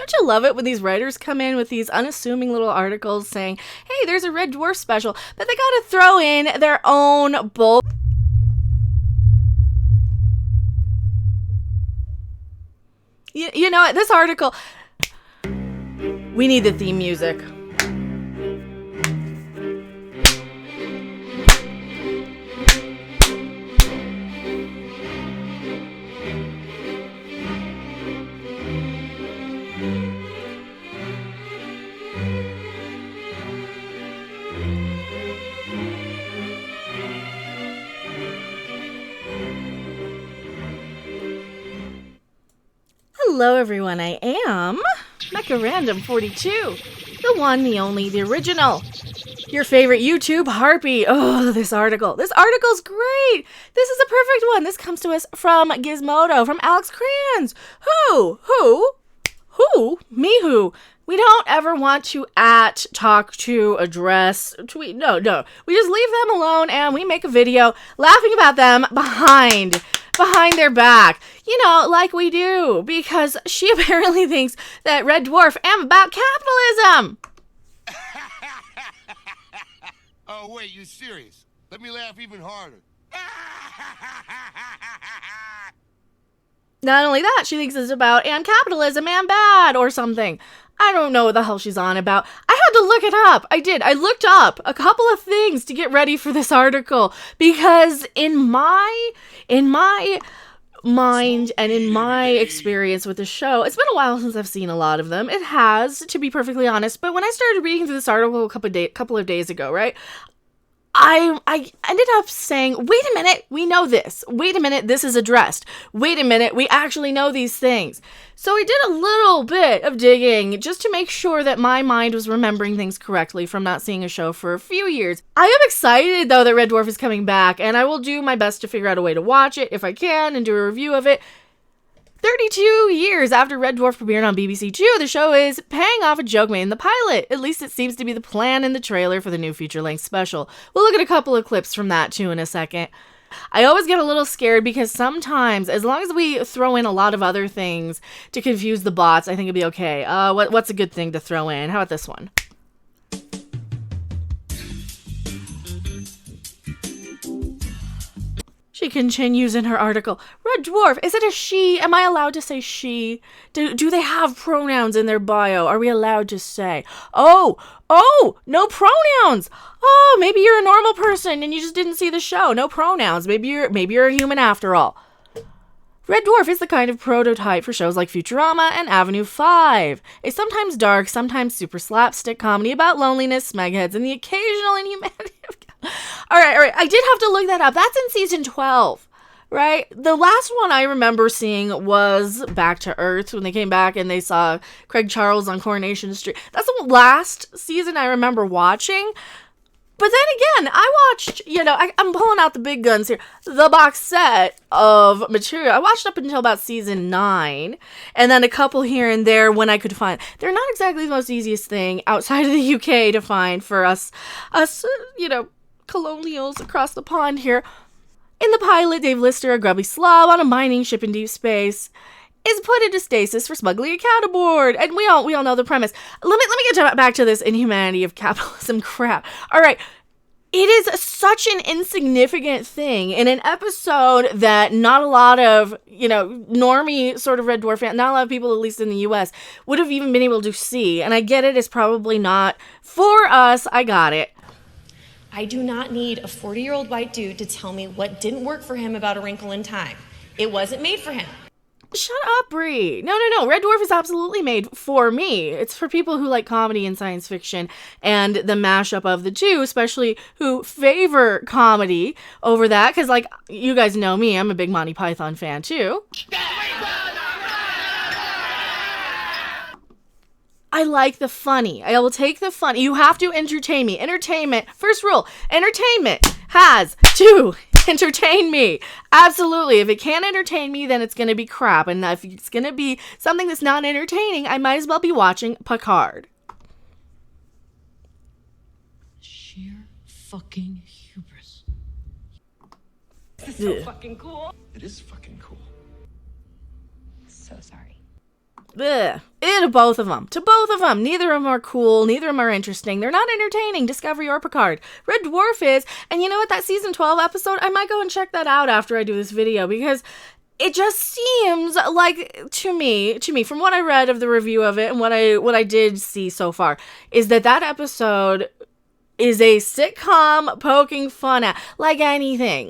Don't you love it when these writers come in with these unassuming little articles saying, hey, there's a Red Dwarf special, but they gotta throw in their own bull. You know what? This article, we need the theme music. Hello everyone, I am Mecha Random 42, the one, the only, the original, your favorite YouTube harpy. Oh, this article's great. This is a perfect one. This comes to us from Gizmodo, from Alex Kranz. Who? Me who? We don't ever want to talk to, address, tweet. No. We just leave them alone and we make a video laughing about them behind their back. You know, like we do. Because she apparently thinks that Red Dwarf am about capitalism. Oh, wait, you serious? Let me laugh even harder. Not only that, she thinks it's about and capitalism and bad or something. I don't know what the hell she's on about. I had to look it up. I did. I looked up a couple of things to get ready for this article because in my mind and in my experience with the show, it's been a while since I've seen a lot of them. It has, to be perfectly honest. But when I started reading through this article a couple of days ago, right? I ended up saying, wait a minute, we know this. Wait a minute, this is addressed. Wait a minute, we actually know these things. So I did a little bit of digging just to make sure that my mind was remembering things correctly from not seeing a show for a few years. I am excited, though, that Red Dwarf is coming back, and I will do my best to figure out a way to watch it if I can and do a review of it. 32 years after Red Dwarf premiered on BBC Two, the show is paying off a joke made in the pilot. At least it seems to be the plan in the trailer for the new feature-length special. We'll look at a couple of clips from that too in a second. I always get a little scared because sometimes, as long as we throw in a lot of other things to confuse the bots, I think it'll be okay. What's a good thing to throw in? How about this one? She continues in her article, Red Dwarf, is it a she? Am I allowed to say she? Do they have pronouns in their bio? Are we allowed to say? Oh, no pronouns. Oh, maybe you're a normal person and you just didn't see the show. No pronouns. Maybe you're a human after all. Red Dwarf is the kind of prototype for shows like Futurama and Avenue 5. A sometimes dark, sometimes super slapstick comedy about loneliness, smegheads, and the occasional inhumanity of... All right. I did have to look that up. That's in season 12, right? The last one I remember seeing was Back to Earth when they came back and they saw Craig Charles on Coronation Street. That's the last season I remember watching. But then again, I watched, I'm pulling out the big guns here, the box set of material. I watched up until about season 9, and then a couple here and there when I could find. They're not exactly the most easiest thing outside of the UK to find for us, colonials across the pond here. In the pilot, Dave Lister, a grubby slob on a mining ship in deep space, is put into stasis for smuggling a cat aboard. And we all know the premise. Let me get back to this inhumanity of capitalism crap. All right. It is such an insignificant thing in an episode that not a lot of, normie sort of Red Dwarf fans, not a lot of people, at least in the US, would have even been able to see. And I get it, it's probably not for us. I got it. I do not need a 40-year-old white dude to tell me what didn't work for him about A Wrinkle in Time. It wasn't made for him. Shut up, Brie. No. Red Dwarf is absolutely made for me. It's for people who like comedy and science fiction and the mashup of the two, especially who favor comedy over that. Because, you guys know me, I'm a big Monty Python fan, too. I like the funny. I will take the funny. You have to entertain me. Entertainment. First rule. Entertainment has to entertain me. Absolutely. If it can't entertain me, then it's going to be crap. And if it's going to be something that's not entertaining, I might as well be watching Picard. Sheer fucking hubris. This is so fucking cool. It is fucking cool. So sorry. Ugh. To both of them. To both of them. Neither of them are cool. Neither of them are interesting. They're not entertaining, Discovery or Picard. Red Dwarf is. And you know what? That season 12 episode, I might go and check that out after I do this video, because it just seems like, to me, from what I read of the review of it and what I did see so far, is that episode is a sitcom poking fun at, like anything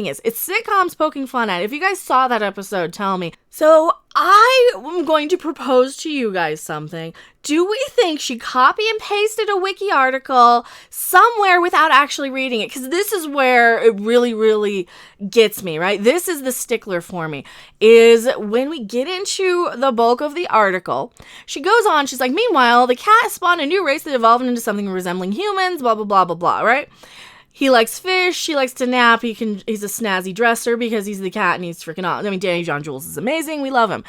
is. It's sitcoms poking fun at. If you guys saw that episode, tell me. So I am going to propose to you guys something. Do we think she copy and pasted a wiki article somewhere without actually reading it? Because this is where it really, really gets me, right? This is the stickler for me, is when we get into the bulk of the article, she goes on, she's like, meanwhile, the cat spawned a new race that evolved into something resembling humans, blah, blah, blah, blah, blah, right? He likes fish, she likes to nap, he's a snazzy dresser because he's the cat and he's freaking awesome. I mean, Danny John Jules is amazing, we love him.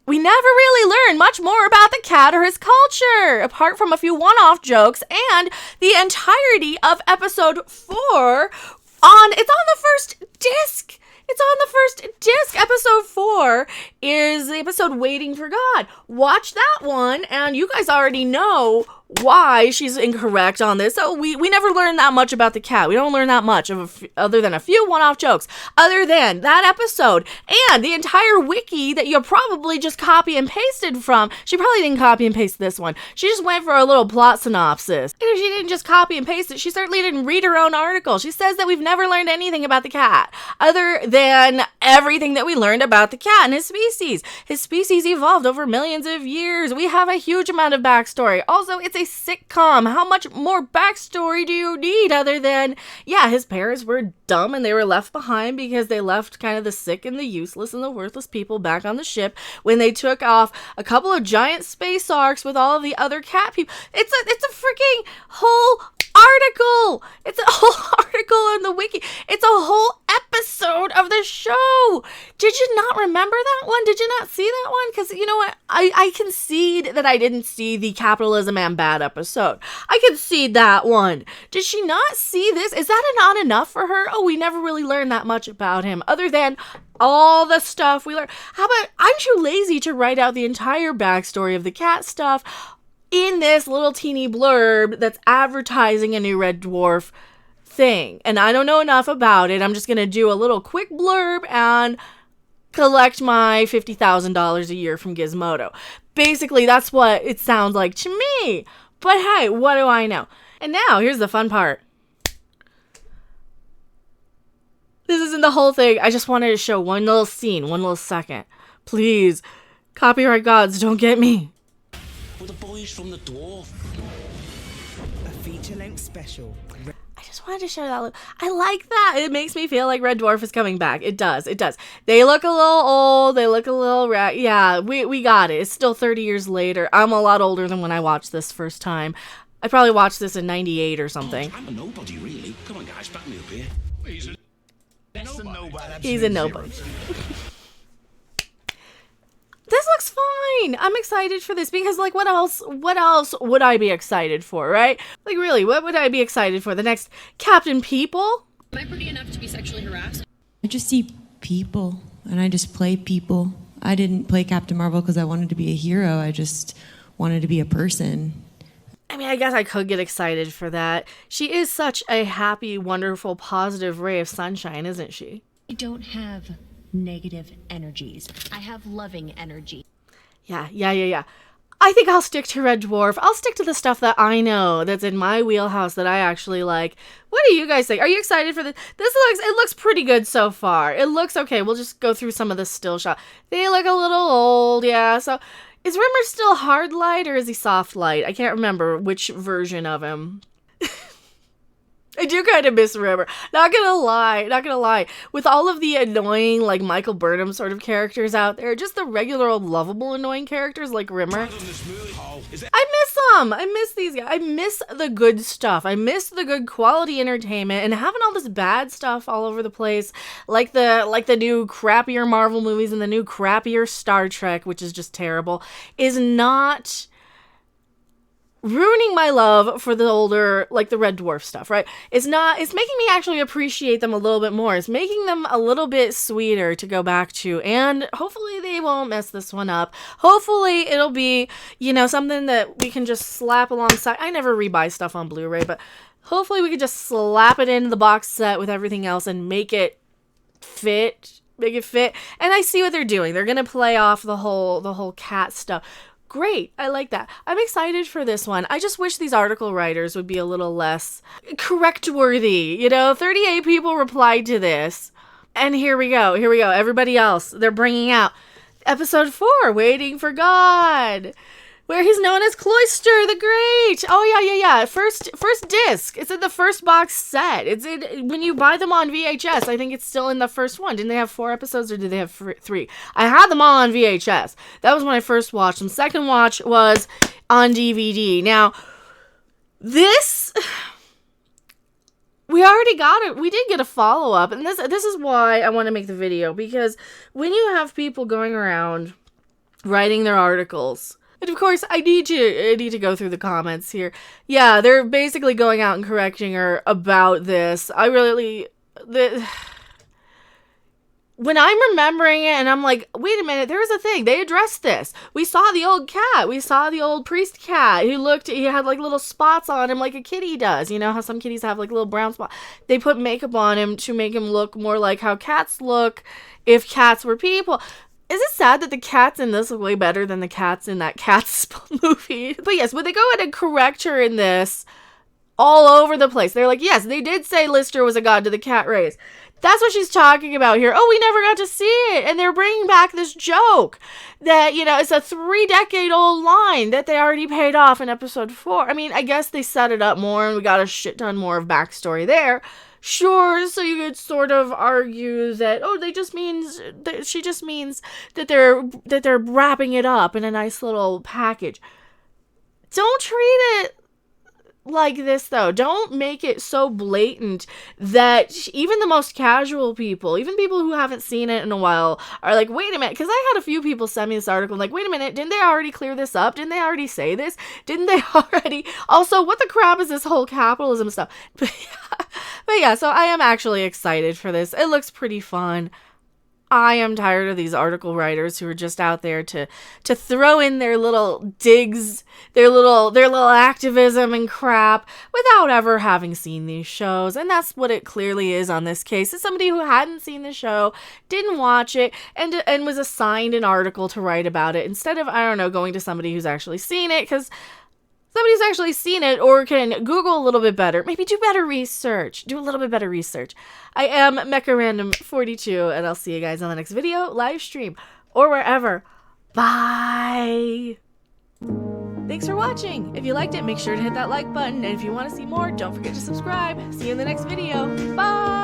We never really learn much more about the cat or his culture, apart from a few one-off jokes and the entirety of episode 4 it's on the first disc. It's on the first disc. Episode 4 is the episode Waiting for God. Watch that one, and you guys already know why she's incorrect on this. So we never learn that much about the cat. We don't learn that much other than a few one-off jokes. Other than that episode and the entire wiki that you probably just copy and pasted from. She probably didn't copy and paste this one. She just went for a little plot synopsis. And if she didn't just copy and paste it, she certainly didn't read her own article. She says that we've never learned anything about the cat other than everything that we learned about the cat and his species. His species evolved over millions of years. We have a huge amount of backstory. Also, it's a sitcom. How much more backstory do you need other than, yeah, his parents were dumb and they were left behind because they left kind of the sick and the useless and the worthless people back on the ship when they took off a couple of giant space arcs with all of the other cat people. It's a freaking whole article. It's a whole article on the wiki. It's a whole episode of the show. Did you not remember that one? Did you not see that one? Because you know what? I concede that I didn't see the capitalism and bad episode. I concede that one. Did she not see this? Is that not enough for her? Oh, we never really learned that much about him other than all the stuff we learned. How about, I'm too lazy to write out the entire backstory of the cat stuff in this little teeny blurb that's advertising a new Red Dwarf thing. And I don't know enough about it. I'm just going to do a little quick blurb and collect my $50,000 a year from Gizmodo. Basically, that's what it sounds like to me. But hey, what do I know? And now, here's the fun part. This isn't the whole thing. I just wanted to show one little scene, one little second. Please, copyright gods, don't get me. Well, the boys from the Dwarf. A feature-length special. I just wanted to show that. I like that. It makes me feel like Red Dwarf is coming back. It does. It does. They look a little old. They look a little yeah, we got it. It's still 30 years later. I'm a lot older than when I watched this first time. I probably watched this in 98 or something. I'm a nobody, really. Come on, guys, back me up here. He's a nobody. This looks fine. I'm excited for this because, like, what else would I be excited for, right? Like, really, what would I be excited for? The next Captain People? Am I pretty enough to be sexually harassed? I just see people, and I just play people. I didn't play Captain Marvel because I wanted to be a hero. I just wanted to be a person. I mean, I guess I could get excited for that. She is such a happy, wonderful, positive ray of sunshine, isn't she? I don't have negative energies. I have loving energy. Yeah. I think I'll stick to Red Dwarf. I'll stick to the stuff that I know that's in my wheelhouse that I actually like. What do you guys think? Are you excited for this? It looks pretty good so far. It looks okay. We'll just go through some of the still shot. They look a little old, yeah. So is Rimmer still hard light or is he soft light? I can't remember which version of him. I do kind of miss Rimmer. Not gonna lie. With all of the annoying, like, Michael Burnham sort of characters out there, just the regular old lovable annoying characters like Rimmer. I miss them. I miss these guys. I miss the good stuff. I miss the good quality entertainment, and having all this bad stuff all over the place, like the new crappier Marvel movies and the new crappier Star Trek, which is just terrible, is not ruining my love for the older, like the Red Dwarf stuff, right? It's making me actually appreciate them a little bit more. It's making them a little bit sweeter to go back to, and hopefully they won't mess this one up. Hopefully it'll be, something that we can just slap alongside. I never rebuy stuff on Blu-ray, but hopefully we could just slap it into the box set with everything else and make it fit. And I see what they're doing. They're gonna play off the whole cat stuff. Great. I like that. I'm excited for this one. I just wish these article writers would be a little less correct-worthy. 38 people replied to this. And here we go. Everybody else, they're bringing out episode 4, Waiting for God, where he's known as Cloister the Great. Oh, yeah. First disc. It's in the first box set. It's in, when you buy them on VHS, I think it's still in the first one. Didn't they have 4 episodes or did they have 3? I had them all on VHS. That was when I first watched them. Second watch was on DVD. Now, this... We already got it. We did get a follow-up. And this is why I want to make the video. Because when you have people going around writing their articles... And of course, I need to go through the comments here. Yeah, they're basically going out and correcting her about this. When I'm remembering it and I'm like, wait a minute, there's a thing. They addressed this. We saw the old cat. We saw the old priest cat he had like little spots on him like a kitty does. You know how some kitties have like little brown spots? They put makeup on him to make him look more like how cats look if cats were people. Is it sad that the cats in this look way better than the cats in that Cats movie? But yes, when they go in and correct her in this all over the place, they're like, yes, they did say Lister was a god to the cat race. That's what she's talking about here. Oh, we never got to see it. And they're bringing back this joke that, it's a 3-decade-old line that they already paid off in episode 4. I mean, I guess they set it up more and we got a shit ton more of backstory there. Sure, so you could sort of argue that she just means that they're wrapping it up in a nice little package. Don't treat it like this though. Don't make it so blatant that even the most casual people, even people who haven't seen it in a while, are like, wait a minute, because I had a few people send me this article like, wait a minute, didn't they already clear this up? Didn't they already say this? Didn't they already? Also, what the crap is this whole capitalism stuff? But yeah, so I am actually excited for this. It looks pretty fun. I am tired of these article writers who are just out there to throw in their little digs, their little activism and crap without ever having seen these shows. And that's what it clearly is on this case. It's somebody who hadn't seen the show, didn't watch it, and was assigned an article to write about it instead of, going to somebody who's actually seen it, because somebody's actually seen it or can Google a little bit better. Maybe do better research. Do a little bit better research. I am MechaRandom42, and I'll see you guys on the next video, live stream, or wherever. Bye! Thanks for watching. If you liked it, make sure to hit that like button. And if you want to see more, don't forget to subscribe. See you in the next video. Bye!